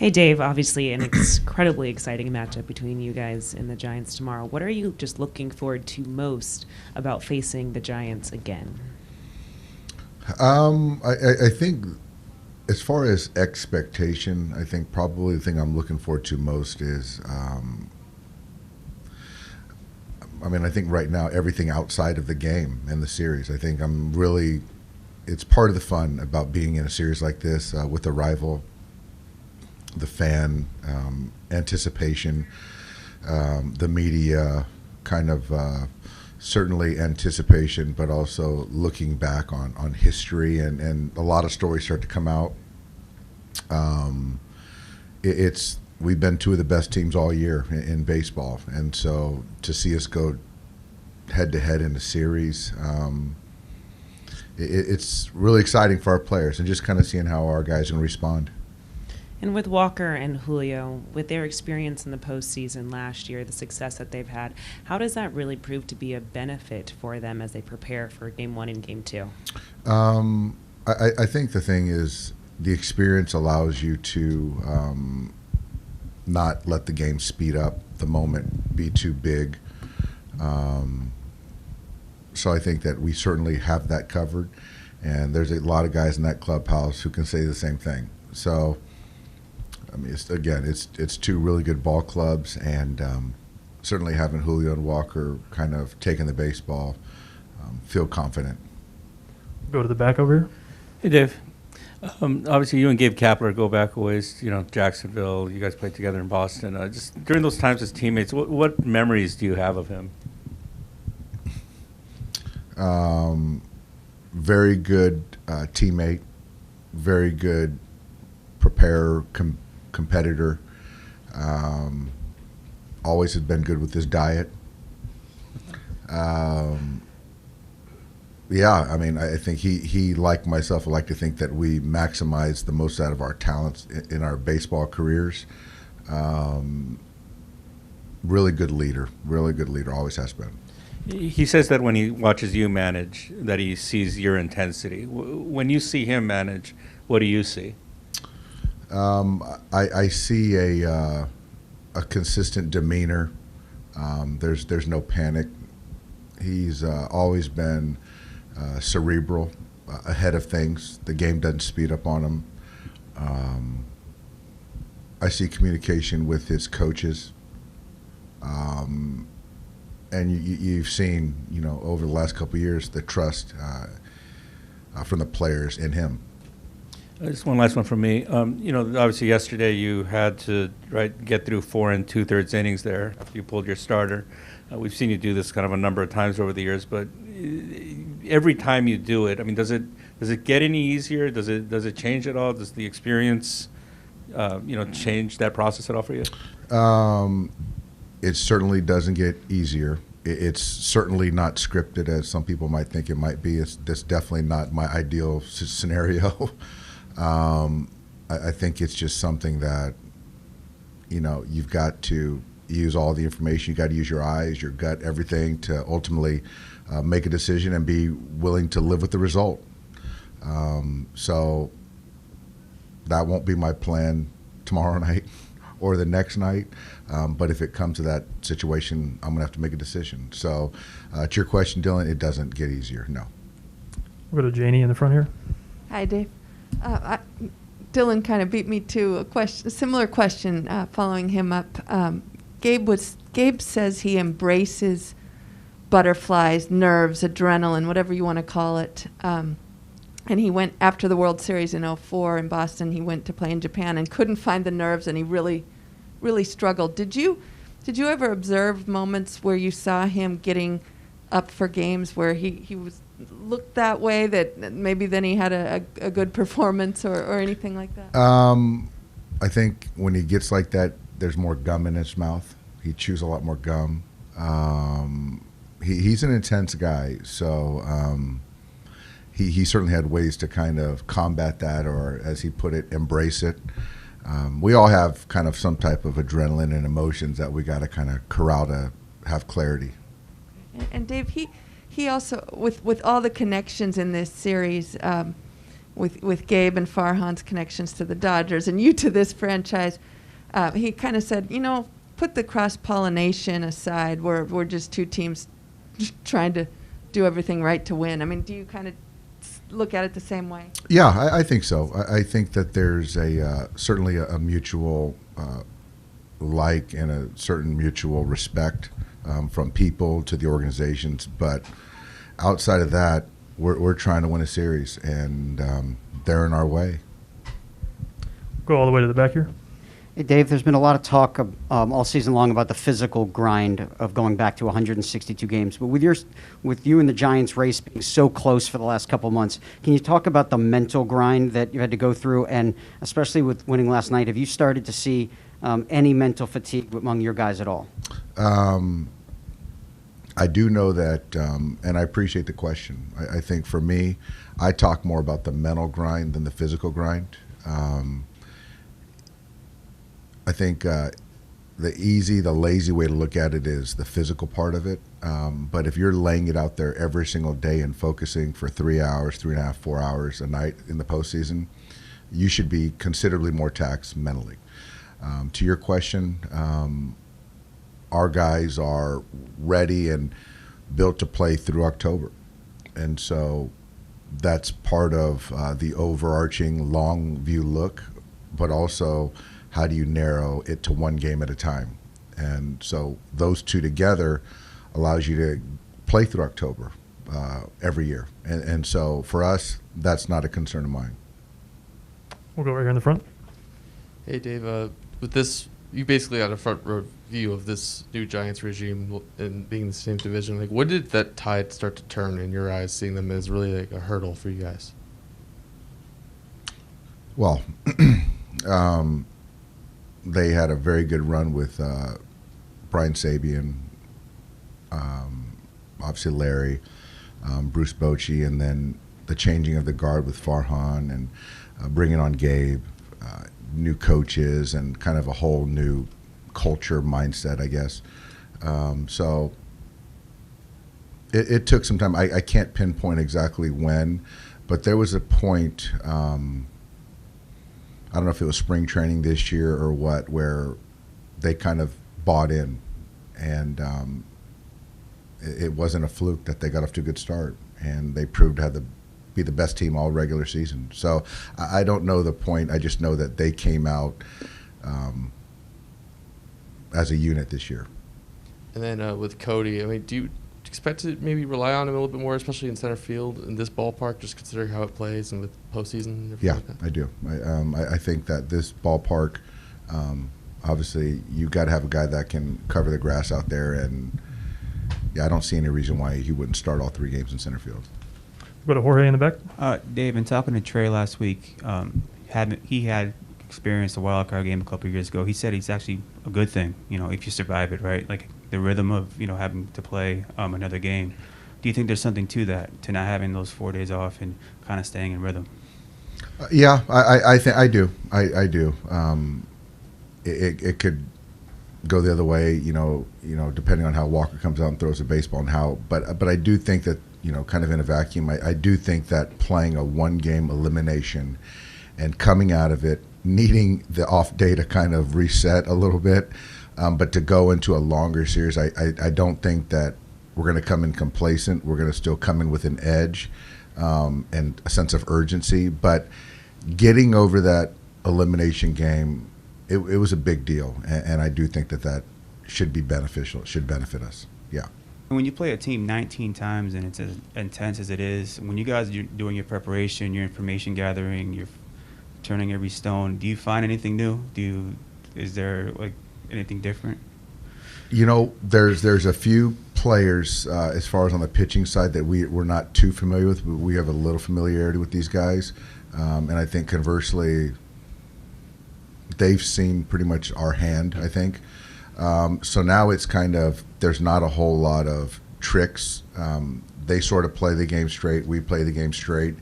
Hey, Dave, obviously an incredibly exciting matchup between you guys and the Giants tomorrow. What are you just looking forward to most about facing the Giants again? I think as far as expectation, I think probably the thing I'm looking forward to most is, I think right now everything outside of the game and the series. I think it's part of the fun about being in a series like this with a rival, the fan, anticipation, the media, kind of certainly anticipation, but also looking back on history, and a lot of stories start to come out. We've been two of the best teams all year in baseball, and so to see us go head to head in a series, it's really exciting for our players, and just kind of seeing how our guys can respond. And with Walker and Julio, with their experience in the postseason last year, the success that they've had, how does that really prove to be a benefit for them as they prepare for Game 1 and Game 2? I think the thing is the experience allows you to not let the game speed up, the moment be too big. So I think that we certainly have that covered, and there's a lot of guys in that clubhouse who can say the same thing. So it's two really good ball clubs, and certainly having Julio and Walker kind of taking the baseball, feel confident. Go to the back over here. Hey, Dave. Obviously, you and Gabe Kapler go back a ways. Jacksonville. You guys played together in Boston. Just during those times as teammates, what memories do you have of him? Very good teammate, very good preparer, competitor. Always has been good with his diet. I think he like myself, would like to think that we maximize the most out of our talents in our baseball careers. Really good leader, always has been. He says that when he watches you manage, that he sees your intensity. When you see him manage, what do you see? I see a consistent demeanor. There's no panic. He's always been cerebral, ahead of things. The game doesn't speed up on him. I see communication with his coaches. And you've seen, over the last couple of years, the trust from the players in him. Just one last one from me. Obviously yesterday you had to get through 4 2/3 innings there after you pulled your starter. We've seen you do this kind of a number of times over the years, but every time you do it, does it get any easier? Does it change at all? Does the experience, change that process at all for you? It certainly doesn't get easier. It's certainly not scripted as some people might think it might be. That's definitely not my ideal scenario. I think it's just something that, you've got to use all the information. You got to use your eyes, your gut, everything to ultimately make a decision and be willing to live with the result. So that won't be my plan tomorrow night or the next night. But if it comes to that situation, I'm going to have to make a decision. So to your question, Dylan, it doesn't get easier, no. We'll go to Janie in the front here. Hi, Dave. Dylan kind of beat me to a similar question following him up. Gabe says he embraces butterflies, nerves, adrenaline, whatever you want to call it. And he went after the World Series in 2004 in Boston. He went to play in Japan and couldn't find the nerves, and he really struggled. Did you ever observe moments where you saw him getting up for games where he was looked that way, that maybe then he had a good performance or anything like that? I think when he gets like that, there's more gum in his mouth. He chews a lot more gum. He's an intense guy, so he certainly had ways to kind of combat that, or as he put it, embrace it. We all have kind of some type of adrenaline and emotions that we got to kind of corral to have clarity. And Dave, he also, with all the connections in this series, with Gabe and Farhan's connections to the Dodgers and you to this franchise, he kind of said, put the cross-pollination aside. We're just two teams trying to do everything right to win. I mean, do you kind of look at it the same way? Yeah, I think so. I think that there's certainly a mutual like and a certain mutual respect from people to the organizations. But outside of that, we're trying to win a series, and they're in our way. Go all the way to the back here. Hey, Dave, there's been a lot of talk all season long about the physical grind of going back to 162 games. But with you and the Giants race being so close for the last couple of months, can you talk about the mental grind that you had to go through? And especially with winning last night, have you started to see any mental fatigue among your guys at all? I do know that, and I appreciate the question. I think for me, I talk more about the mental grind than the physical grind. I think the lazy way to look at it is the physical part of it. But if you're laying it out there every single day and focusing for 3 hours, 3.5, 4 hours a night in the postseason, you should be considerably more taxed mentally. To your question, our guys are ready and built to play through October. And so that's part of the overarching long view look, but also how do you narrow it to one game at a time? And so those two together allows you to play through October every year. And so for us, that's not a concern of mine. We'll go right here in the front. Hey, Dave. With this, you basically got a front row view of this new Giants regime and being in the same division. Like, what did that tide start to turn in your eyes, seeing them as really like a hurdle for you guys? Well, they had a very good run with Brian Sabian, obviously Larry, Bruce Bochy, and then the changing of the guard with Farhan and bringing on Gabe, new coaches, and kind of a whole new culture mindset, I guess. So it took some time. I can't pinpoint exactly when, but there was a point, I don't know if it was spring training this year or what, where they kind of bought in, and it wasn't a fluke that they got off to a good start, and they proved to be the best team all regular season. So I don't know the point. I just know that they came out as a unit this year. And then with Cody, I mean, do you expect to maybe rely on him a little bit more, especially in center field in this ballpark, just considering how it plays and with postseason and everything Yeah, like that? I do. I think that this ballpark, obviously, you got to have a guy that can cover the grass out there, and I don't see any reason why he wouldn't start all 3 games in center field. Go to Jorge in the back. Dave, in talking to Trey last week, he had experienced a wild card game a couple of years ago. He said it's actually a good thing, if you survive it, right? Like the rhythm of, having to play another game. Do you think there's something to that, to not having those 4 days off and kind of staying in rhythm? Yeah, I think I do. I do. It could go the other way, depending on how Walker comes out and throws a baseball and how. But I do think that, kind of in a vacuum, I do think that playing a 1-game elimination and coming out of it, needing the off day to kind of reset a little bit, but to go into a longer series, I don't think that we're going to come in complacent. We're going to still come in with an edge and a sense of urgency. But getting over that elimination game, it was a big deal, and I do think that should be beneficial. It should benefit us. Yeah. When you play a team 19 times and it's as intense as it is, when you guys are doing your preparation, your information gathering, you're turning every stone, do you find anything new? Is there like anything different? There's a few players as far as on the pitching side that we're not too familiar with, but we have a little familiarity with these guys, and I think conversely, they've seen pretty much our hand, I think. So now it's kind of, there's not a whole lot of tricks. They sort of play the game straight. We play the game straight.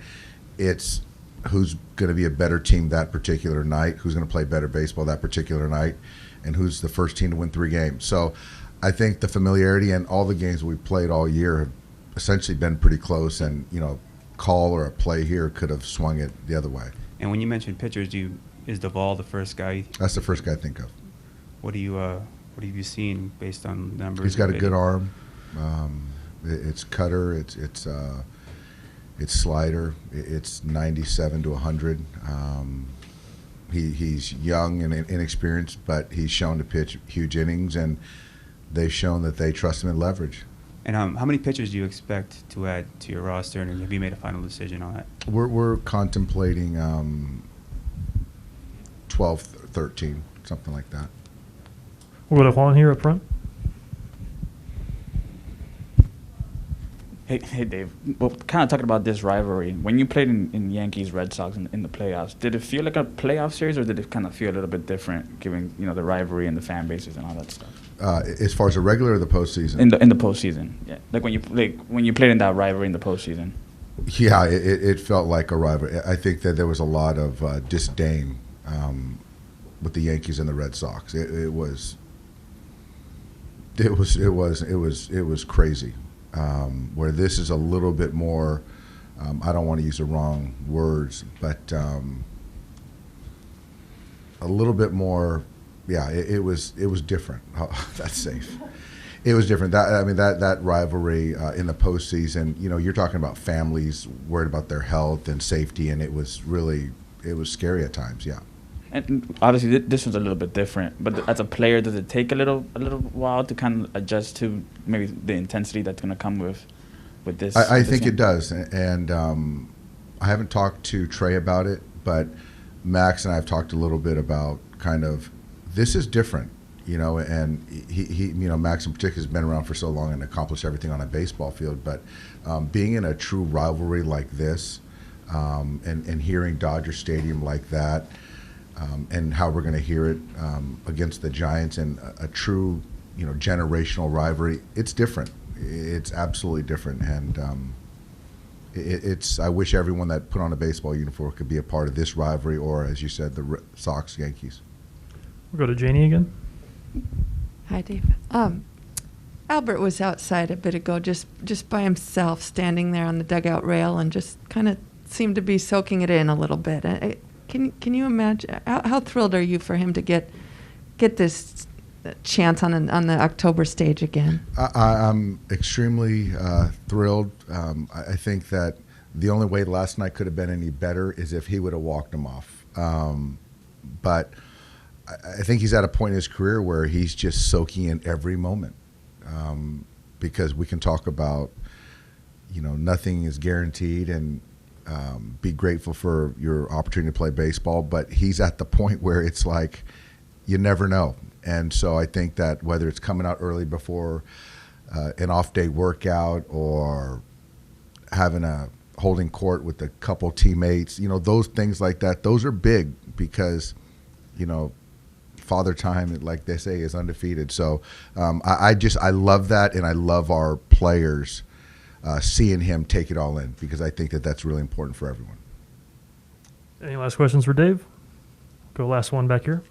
It's who's going to be a better team that particular night, who's going to play better baseball that particular night, and who's the first team to win 3 games. So I think the familiarity and all the games we've played all year have essentially been pretty close and, call or a play here could have swung it the other way. And when you mentioned pitchers, is Duvall the first guy? That's the first guy I think of. What have you seen based on numbers? He's got a good arm. It's cutter. It's slider. It's 97 to 100. He's young and inexperienced, but he's shown to pitch huge innings, and they've shown that they trust him in leverage. And how many pitchers do you expect to add to your roster, and have you made a final decision on that? We're contemplating 12, 13, something like that. We'll go to Juan here up front. Hey, Dave. Well, kind of talking about this rivalry. When you played in Yankees, Red Sox in the playoffs, did it feel like a playoff series, or did it kind of feel a little bit different, given the rivalry and the fan bases and all that stuff? As far as the regular or the postseason? In the postseason, yeah. Like when you played in that rivalry in the postseason. Yeah, it felt like a rivalry. I think that there was a lot of disdain with the Yankees and the Red Sox. It was crazy. Where this is a little bit more, I don't want to use the wrong words, but a little bit more. Yeah, it was different. Oh, that's safe. It was different. That rivalry in the postseason. You're talking about families worried about their health and safety, and it was scary at times. Yeah. And obviously, this was a little bit different. But as a player, does it take a little while to kind of adjust to maybe the intensity that's going to come with this? I think it does. And I haven't talked to Trey about it, but Max and I have talked a little bit about kind of this is different, And he Max in particular has been around for so long and accomplished everything on a baseball field. But being in a true rivalry like this, and hearing Dodger Stadium like that. And how we're going to hear it against the Giants and a true, generational rivalry. It's different. It's absolutely different, and it's. I wish everyone that put on a baseball uniform could be a part of this rivalry, or as you said, the Sox Yankees. We'll go to Janie again. Hi, Dave. Albert was outside a bit ago, just by himself, standing there on the dugout rail, and just kind of seemed to be soaking it in a little bit. Can you imagine how thrilled are you for him to get this chance on the October stage again? I'm extremely thrilled. I think that the only way last night could have been any better is if he would have walked him off. But I think he's at a point in his career where he's just soaking in every moment, because we can talk about nothing is guaranteed and. Be grateful for your opportunity to play baseball, but he's at the point where it's like you never know. And so I think that whether it's coming out early before an off-day workout or having a holding court with a couple teammates, those things like that, those are big because, father time, like they say, is undefeated. So I love that, and I love our players seeing him take it all in, because I think that that's really important for everyone. Any last questions for Dave? Go last one back here.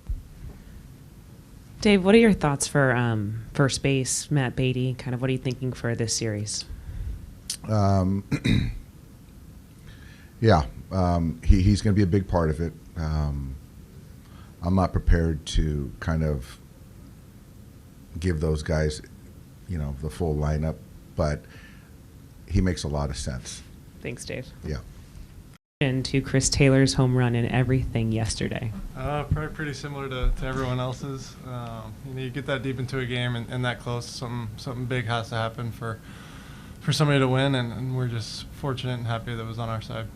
Dave, what are your thoughts for first base, Matt Beatty? Kind of what are you thinking for this series? He's going to be a big part of it. I'm not prepared to kind of give those guys, the full lineup, but he makes a lot of sense. Thanks, Dave. Yeah. To Chris Taylor's home run and everything yesterday. Probably pretty similar to everyone else's. You get that deep into a game and that close, something big has to happen for somebody to win, and we're just fortunate and happy that it was on our side.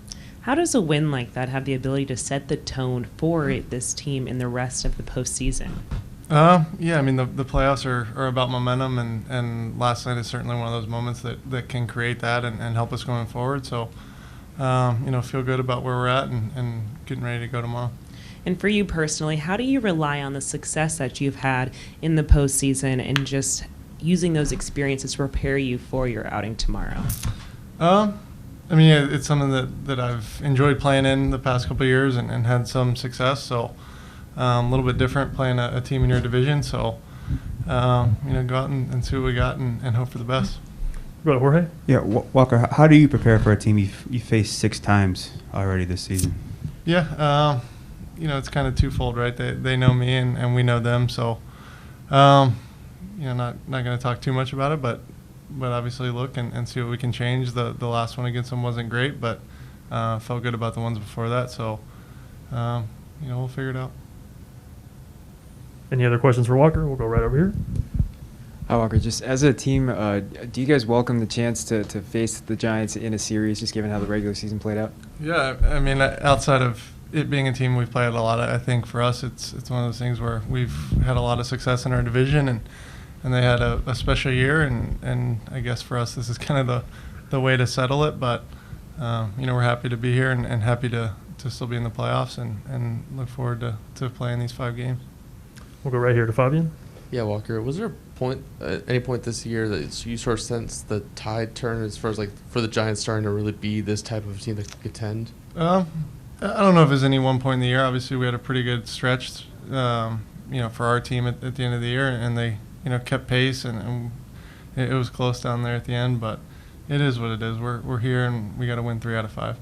How does a win like that have the ability to set the tone for this team in the rest of the postseason? The playoffs are about momentum, and last night is certainly one of those moments that can create that and help us going forward. So, feel good about where we're at and getting ready to go tomorrow. And for you personally, how do you rely on the success that you've had in the postseason and just using those experiences to prepare you for your outing tomorrow? It's something that I've enjoyed playing in the past couple of years and had some success. So. A little bit different playing a team in your division, so go out and see what we got and hope for the best. Go to Jorge. Yeah, Walker, how do you prepare for a team you faced 6 times already this season? Yeah, it's kind of twofold, right? They know me and we know them, so not going to talk too much about it, but obviously look and see what we can change. The last one against them wasn't great, but felt good about the ones before that, so we'll figure it out. Any other questions for Walker? We'll go right over here. Hi, Walker. Just as a team, do you guys welcome the chance to face the Giants in a series, just given how the regular season played out? Yeah, I mean, outside of it being a team we've played a lot, I think for us it's one of those things where we've had a lot of success in our division, and they had a special year, and I guess for us this is kind of the way to settle it. But we're happy to be here and happy to still be in the playoffs and look forward to playing these 5 games. We'll go right here to Fabian. Yeah, Walker, was there any point this year that you sort of sensed the tide turn as far as like for the Giants starting to really be this type of team that could contend? I don't know if there's any one point in the year. Obviously, we had a pretty good stretch, for our team at the end of the year, and they, kept pace, and it was close down there at the end. But it is what it is. We're here, and we got to win 3 out of 5.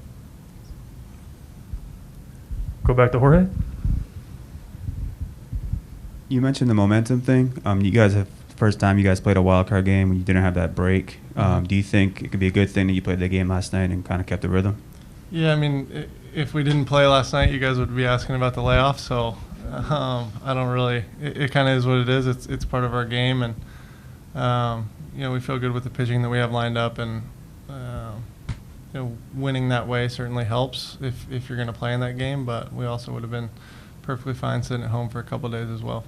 Go back to Jorge. You mentioned the momentum thing. You guys have first time you guys played a wild card game when you didn't have that break. Do you think it could be a good thing that you played the game last night and kind of kept the rhythm? Yeah, I mean, if we didn't play last night, you guys would be asking about the layoff. So I don't really. It kind of is what it is. It's part of our game, and we feel good with the pitching that we have lined up, and winning that way certainly helps if you're going to play in that game. But we also would have been perfectly fine sitting at home for a couple of days as well.